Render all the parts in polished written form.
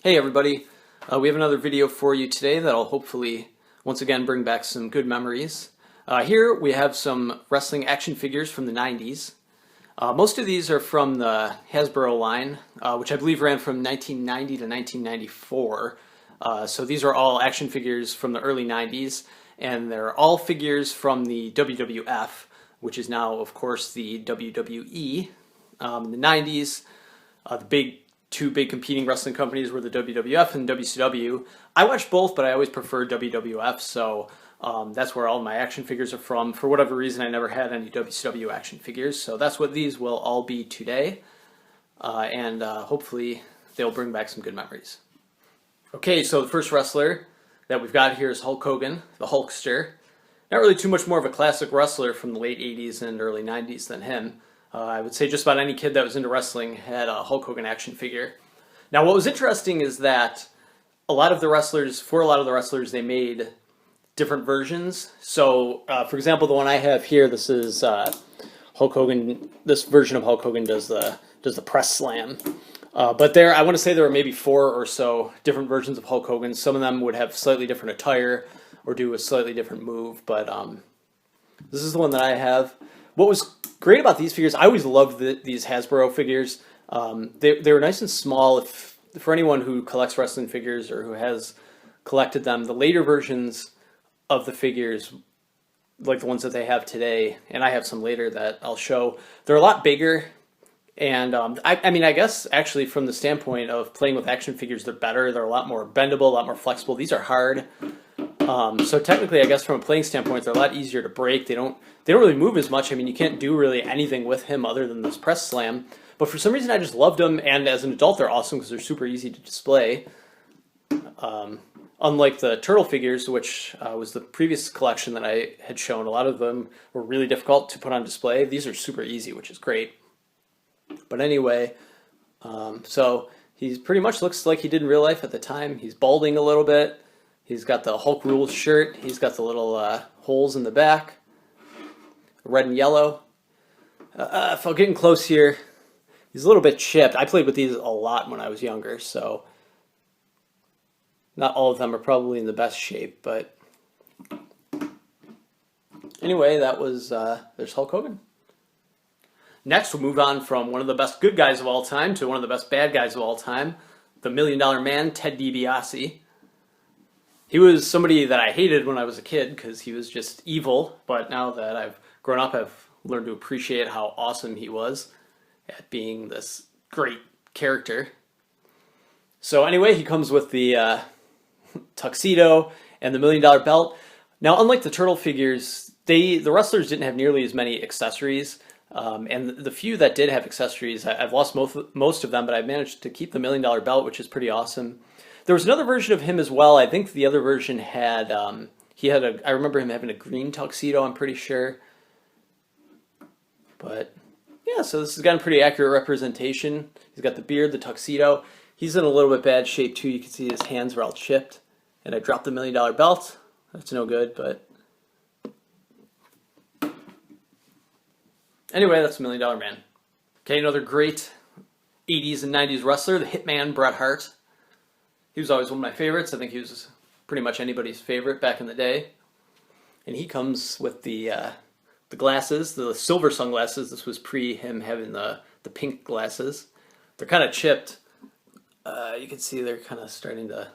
Hey everybody, we have another video for you today that'll hopefully once again bring back some good memories. Here we have some wrestling action figures from the 90s. Most of these are from the Hasbro line, which I believe ran from 1990 to 1994. So these are all action figures from the early 90s, and they're all figures from the WWF, which is now of course the WWE. In the 90s, the two big competing wrestling companies were the WWF and WCW. I watched both, but I always preferred WWF, so that's where all my action figures are from. For whatever reason, I never had any WCW action figures, so that's what these will all be today, and hopefully they'll bring back some good memories. Okay, so the first wrestler that we've got here is Hulk Hogan, the Hulkster. Not really too much more of a classic wrestler from the late 80s and early 90s than him. I would say just about any kid that was into wrestling had a Hulk Hogan action figure. Now, what was interesting is that for a lot of the wrestlers, they made different versions. So, for example, the one I have here, this is Hulk Hogan. This version of Hulk Hogan does the press slam. But I want to say there were maybe 4 or so different versions of Hulk Hogan. Some of them would have slightly different attire or do a slightly different move. But this is the one that I have. What was great about these figures, I always loved these Hasbro figures. They were nice and small. For anyone who collects wrestling figures or who has collected them, the later versions of the figures, like the ones that they have today, and I have some later that I'll show, they're a lot bigger. And I mean, I guess actually from the standpoint of playing with action figures, they're better. They're a lot more bendable, a lot more flexible. These are hard. So technically, I guess from a playing standpoint, they're a lot easier to break. They don't really move as much. I mean, you can't do really anything with him other than this press slam. But for some reason, I just loved them. And as an adult, they're awesome because they're super easy to display. Unlike the turtle figures, which was the previous collection that I had shown, a lot of them were really difficult to put on display. These are super easy, which is great. But anyway, so he pretty much looks like he did in real life at the time. He's balding a little bit. He's got the Hulk Rules shirt. He's got the little holes in the back, red and yellow. If I'm getting close here, he's a little bit chipped. I played with these a lot when I was younger, so not all of them are probably in the best shape. But anyway, that was there's Hulk Hogan. Next, we'll move on from one of the best good guys of all time to one of the best bad guys of all time, the $1 Million Man, Ted DiBiase. He was somebody that I hated when I was a kid because he was just evil, but now that I've grown up, I've learned to appreciate how awesome he was at being this great character. So anyway, he comes with the tuxedo and the $1 Million belt. Now, unlike the turtle figures, the wrestlers didn't have nearly as many accessories. And the few that did have accessories, I've lost most of them, but I've managed to keep the $1 Million belt, which is pretty awesome. There was another version of him as well. I think the other version had, I remember him having a green tuxedo, I'm pretty sure. But yeah, so this has got a pretty accurate representation. He's got the beard, the tuxedo. He's in a little bit bad shape too. You can see his hands are all chipped. And I dropped the $1 Million belt. That's no good, but anyway, that's $1 Million Man. Okay, another great 80s and 90s wrestler, the Hitman Bret Hart. He was always one of my favorites. I think he was pretty much anybody's favorite back in the day. And he comes with the glasses, the silver sunglasses. This was pre him having the pink glasses. They're kind of chipped. You can see they're kind of starting to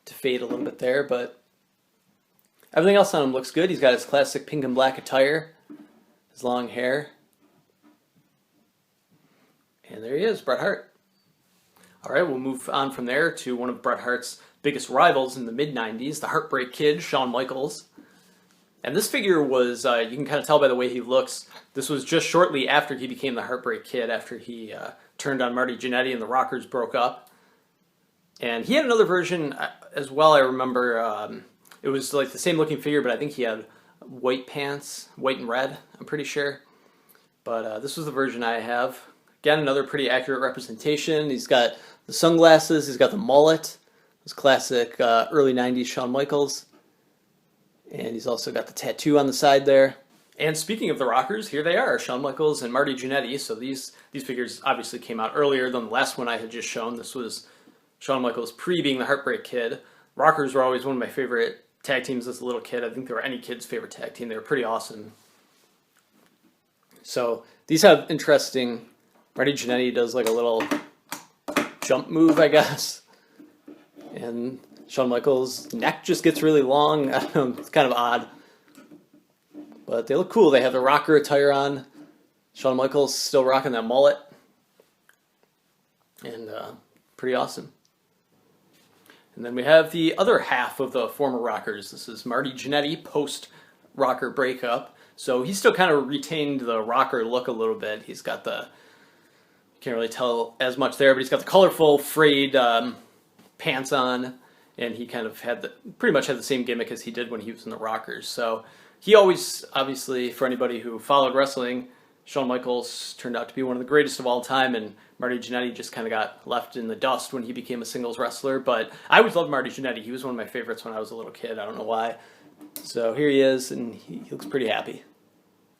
fade a little bit there, but everything else on him looks good. He's got his classic pink and black attire, his long hair. And there he is, Bret Hart. All right, we'll move on from there to one of Bret Hart's biggest rivals in the mid-90s, the Heartbreak Kid, Shawn Michaels. And this figure was, you can kind of tell by the way he looks, this was just shortly after he became the Heartbreak Kid, after he turned on Marty Jannetty and the Rockers broke up. And he had another version as well, I remember. It was like the same looking figure, but I think he had white pants, white and red, I'm pretty sure. But this was the version I have. Again, another pretty accurate representation. He's got the sunglasses, he's got the mullet, his classic early 90s Shawn Michaels. And he's also got the tattoo on the side there. And speaking of the Rockers, here they are, Shawn Michaels and Marty Jannetty. So these figures obviously came out earlier than the last one I had just shown. This was Shawn Michaels pre being the Heartbreak Kid. Rockers were always one of my favorite tag teams as a little kid. I think they were any kid's favorite tag team. They were pretty awesome. So these have interesting. Marty Jannetty does like a little jump move, I guess. And Shawn Michaels' neck just gets really long. I don't know, it's kind of odd. But they look cool. They have the rocker attire on. Shawn Michaels still rocking that mullet. And pretty awesome. And then we have the other half of the former Rockers. This is Marty Jannetty post-Rocker breakup. So he still kind of retained the rocker look a little bit. He's got the, can't really tell as much there, but he's got the colorful frayed pants on. And he kind of had pretty much had the same gimmick as he did when he was in the Rockers. So he always, obviously, for anybody who followed wrestling, Shawn Michaels turned out to be one of the greatest of all time, and Marty Jannetty just kind of got left in the dust when he became a singles wrestler. But I always loved Marty Jannetty. He was one of my favorites when I was a little kid. I don't know why. So here he is, and he looks pretty happy.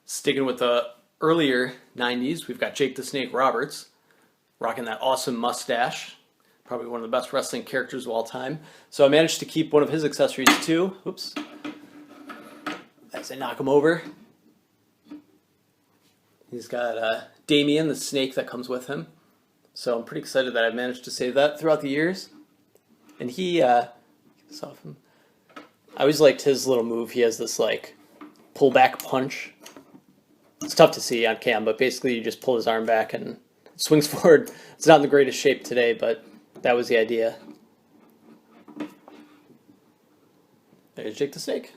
Sticking with the earlier 90s, we've got Jake the Snake Roberts, rocking that awesome mustache. Probably one of the best wrestling characters of all time. So I managed to keep one of his accessories too. Oops. As I knock him over. He's got Damien, the snake that comes with him. So I'm pretty excited that I've managed to save that throughout the years. And he, I always liked his little move. He has this like pull back punch. It's tough to see on cam, but basically you just pull his arm back and it swings forward. It's not in the greatest shape today, but that was the idea. There's Jake the Snake.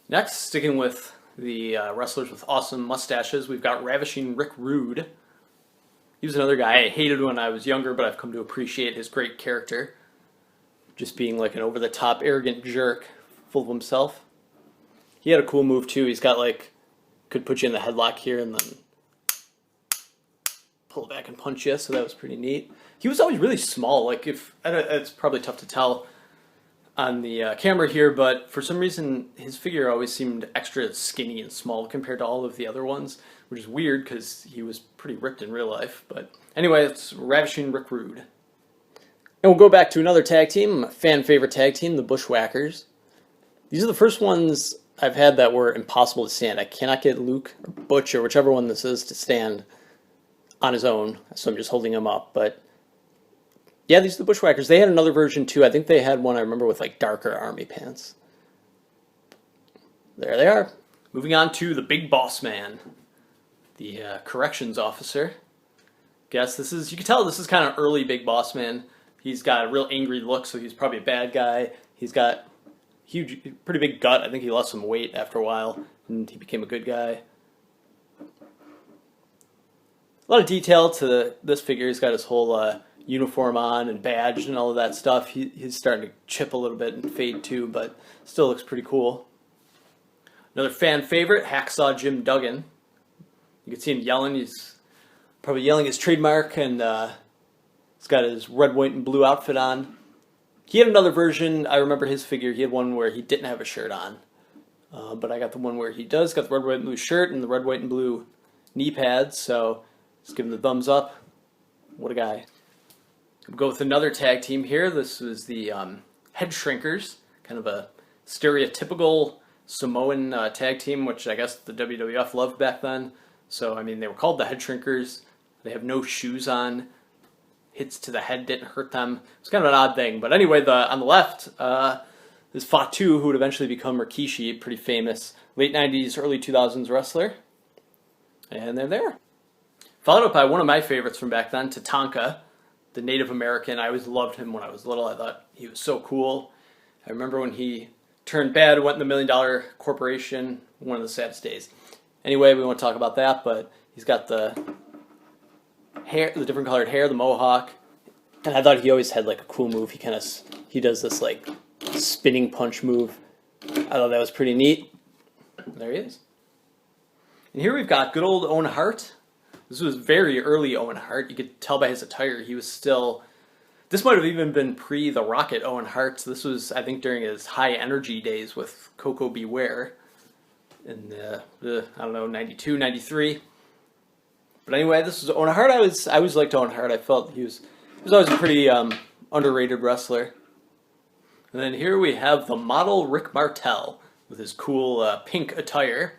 Next, sticking with the wrestlers with awesome mustaches, we've got Ravishing Rick Rude. He was another guy I hated when I was younger, but I've come to appreciate his great character. Just being like an over-the-top, arrogant jerk, full of himself. He had a cool move too. He's got like, could put you in the headlock here and then pull it back and punch you, so that was pretty neat. He was always really small. Like it's probably tough to tell on the camera here, but for some reason his figure always seemed extra skinny and small compared to all of the other ones, which is weird because he was pretty ripped in real life. But anyway, it's Ravishing Rick Rude. And we'll go back to another tag team, a fan favorite tag team, the Bushwhackers. These are the first ones I've had that were impossible to stand. I cannot get Luke or Butch or whichever one this is to stand on his own, so I'm just holding him up. But yeah, these are the Bushwhackers. They had another version too. I think they had one I remember with like darker army pants. There they are. Moving on to the Big Boss Man, the corrections officer. Guess this is, you can tell this is kind of early Big Boss Man. He's got a real angry look, so he's probably a bad guy. He's got huge, pretty big gut. I think he lost some weight after a while, and he became a good guy. A lot of detail to this figure. He's got his whole uniform on and badge and all of that stuff. He's starting to chip a little bit and fade too, but still looks pretty cool. Another fan favorite, Hacksaw Jim Duggan. You can see him yelling. He's probably yelling his trademark, and he's got his red, white, and blue outfit on. He had another version. I remember his figure. He had one where he didn't have a shirt on. But I got the one where he does. Got the red, white, and blue shirt and the red, white, and blue knee pads. So just give him the thumbs up. What a guy. We'll go with another tag team here. This was the Head Shrinkers. Kind of a stereotypical Samoan tag team, which I guess the WWF loved back then. So, I mean, they were called the Head Shrinkers. They have no shoes on. Hits to the head didn't hurt them. It's kind of an odd thing. But anyway, on the left is Fatu, who would eventually become Rikishi, pretty famous late 90s, early 2000s wrestler. And they're there. Followed up by one of my favorites from back then, Tatanka, the Native American. I always loved him when I was little. I thought he was so cool. I remember when he turned bad, went in the $1 Million Corporation, one of the saddest days. Anyway, we won't talk about that, but he's got the hair, the different colored hair, the mohawk, and I thought he always had like a cool move. He does this like spinning punch move. I thought that was pretty neat. There he is. And here we've got good old Owen Hart. This was very early Owen Hart. You could tell by his attire he was still, this might have even been pre the Rocket Owen Hart. So this was, I think, during his high energy days with Coco Beware in the I don't know, 92, 93. But anyway, this was Owen Hart. I always liked Owen Hart. I felt he was always a pretty underrated wrestler. And then here we have the model Rick Martel with his cool pink attire.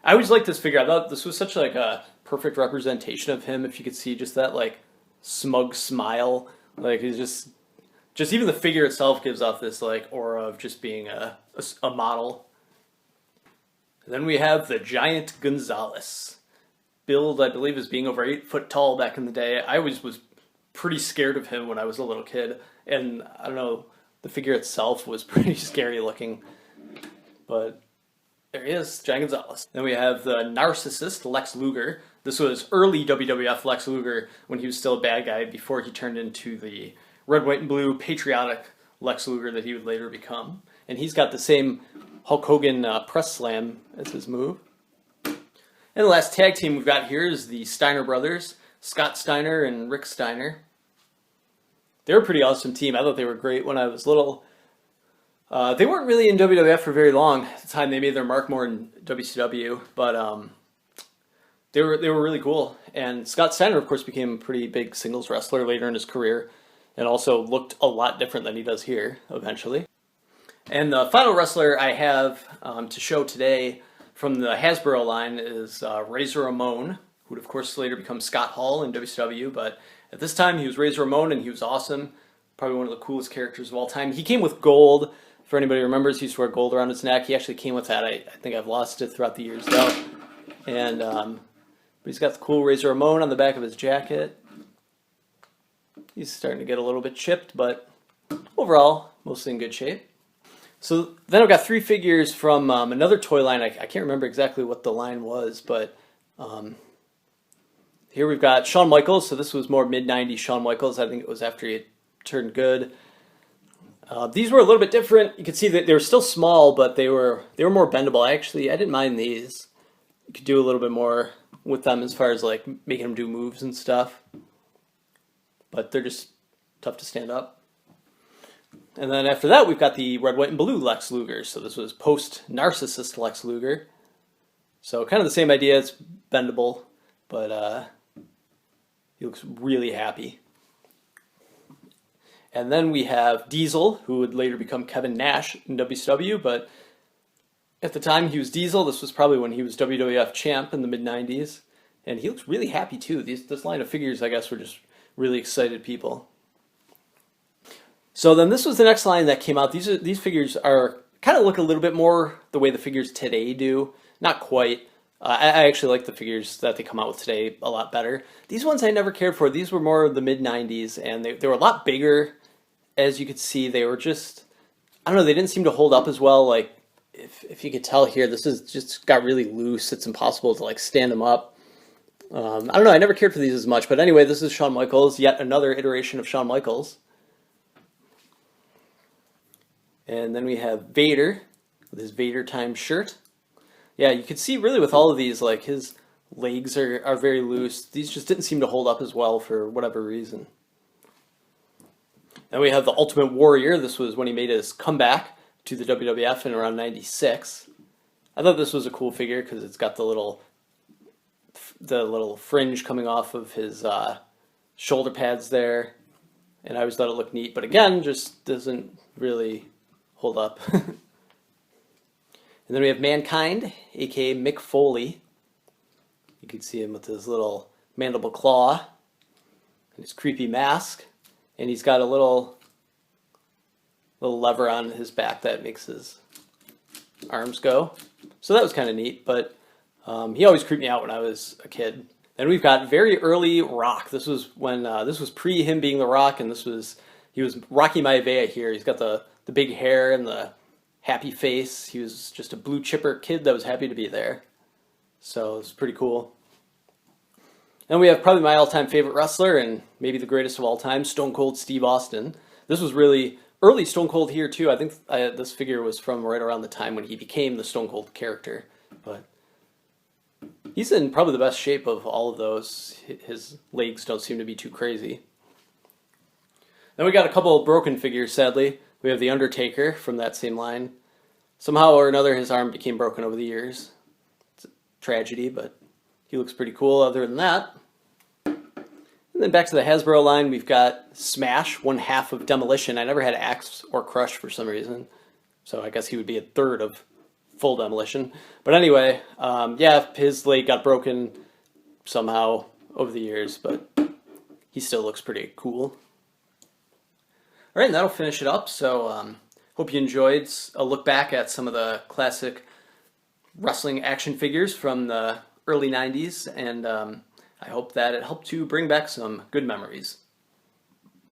I always liked this figure. I thought this was such like a perfect representation of him. If you could see just that like smug smile, like he's just even the figure itself gives off this like aura of just being a model. And then we have the Giant Gonzalez, billed I believe as being over 8 foot tall back in the day. I always was pretty scared of him when I was a little kid, and I don't know, the figure itself was pretty scary looking, but there he is, Giant Gonzalez. Then we have the narcissist Lex Luger. This was early WWF Lex Luger when he was still a bad guy before he turned into the red, white, and blue patriotic Lex Luger that he would later become. And he's got the same Hulk Hogan press slam as his move. And the last tag team we've got here is the Steiner brothers, Scott Steiner and Rick Steiner. They were a pretty awesome team. I thought they were great when I was little. They weren't really in WWF for very long. At the time, they made their mark more in WCW, but they were really cool. And Scott Steiner, of course, became a pretty big singles wrestler later in his career, and also looked a lot different than he does here eventually. And the final wrestler I have to show today from the Hasbro line is Razor Ramon, who would of course later become Scott Hall in WCW, but at this time he was Razor Ramon and he was awesome. Probably one of the coolest characters of all time. He came with gold. For anybody who remembers, he used to wear gold around his neck. He actually came with that. I think I've lost it throughout the years though. And but he's got the cool Razor Ramon on the back of his jacket. He's starting to get a little bit chipped, but overall, mostly in good shape. So then I've got 3 figures from another toy line. I can't remember exactly what the line was, but here we've got Shawn Michaels. So this was more mid-90s Shawn Michaels. I think it was after he had turned good. These were a little bit different. You can see that they were still small, but they were more bendable. I didn't mind these. You could do a little bit more with them as far as like making them do moves and stuff. But they're just tough to stand up. And then after that, we've got the red, white, and blue Lex Luger. So this was post-narcissist Lex Luger. So kind of the same idea. It's bendable, but he looks really happy. And then we have Diesel, who would later become Kevin Nash in WCW, but at the time he was Diesel. This was probably when he was WWF champ in the mid-90s. And he looks really happy too. This line of figures, I guess, were just really excited people. So then this was the next line that came out. These figures are kind of look a little bit more the way the figures today do. Not quite. I actually like the figures that they come out with today a lot better. These ones I never cared for. These were more of the mid-90s, and they were a lot bigger. As you could see, they were just, I don't know, they didn't seem to hold up as well. Like, if you could tell here, this is just got really loose. It's impossible to like stand them up. I don't know, I never cared for these as much. But anyway, this is Shawn Michaels, yet another iteration of Shawn Michaels. And then we have Vader with his Vader Time shirt. Yeah, you could see really with all of these, like his legs are very loose. These just didn't seem to hold up as well for whatever reason. Then we have the Ultimate Warrior. This was when he made his comeback to the WWF in around '96. I thought this was a cool figure because it's got the little fringe coming off of his shoulder pads there. And I always thought it looked neat, but again, just doesn't really hold up. And then we have Mankind, aka Mick Foley. You can see him with his little mandible claw and his creepy mask. And he's got a little lever on his back that makes his arms go. So that was kind of neat, but he always creeped me out when I was a kid. Then we've got very early Rock. This was when this was pre him being the Rock, and he was Rocky Maivia here. He's got the big hair and the happy face. He was just a blue chipper kid that was happy to be there. So it's pretty cool. And we have probably my all-time favorite wrestler and maybe the greatest of all time, Stone Cold Steve Austin. This was really early Stone Cold here too. I think this figure was from right around the time when he became the Stone Cold character. But he's in probably the best shape of all of those. His legs don't seem to be too crazy. Then we got a couple of broken figures, sadly. We have The Undertaker from that same line. Somehow or another, his arm became broken over the years. It's a tragedy, but he looks pretty cool other than that. And And then back to the Hasbro line, we've got Smash, one half of Demolition. I never had Axe or Crush for some reason, so I guess he would be a third of full Demolition. But anyway, yeah, his leg got broken somehow over the years, but he still looks pretty cool. All right, and that'll finish it up. So hope you enjoyed a look back at some of the classic wrestling action figures from the early 90s, and I hope that it helped to bring back some good memories.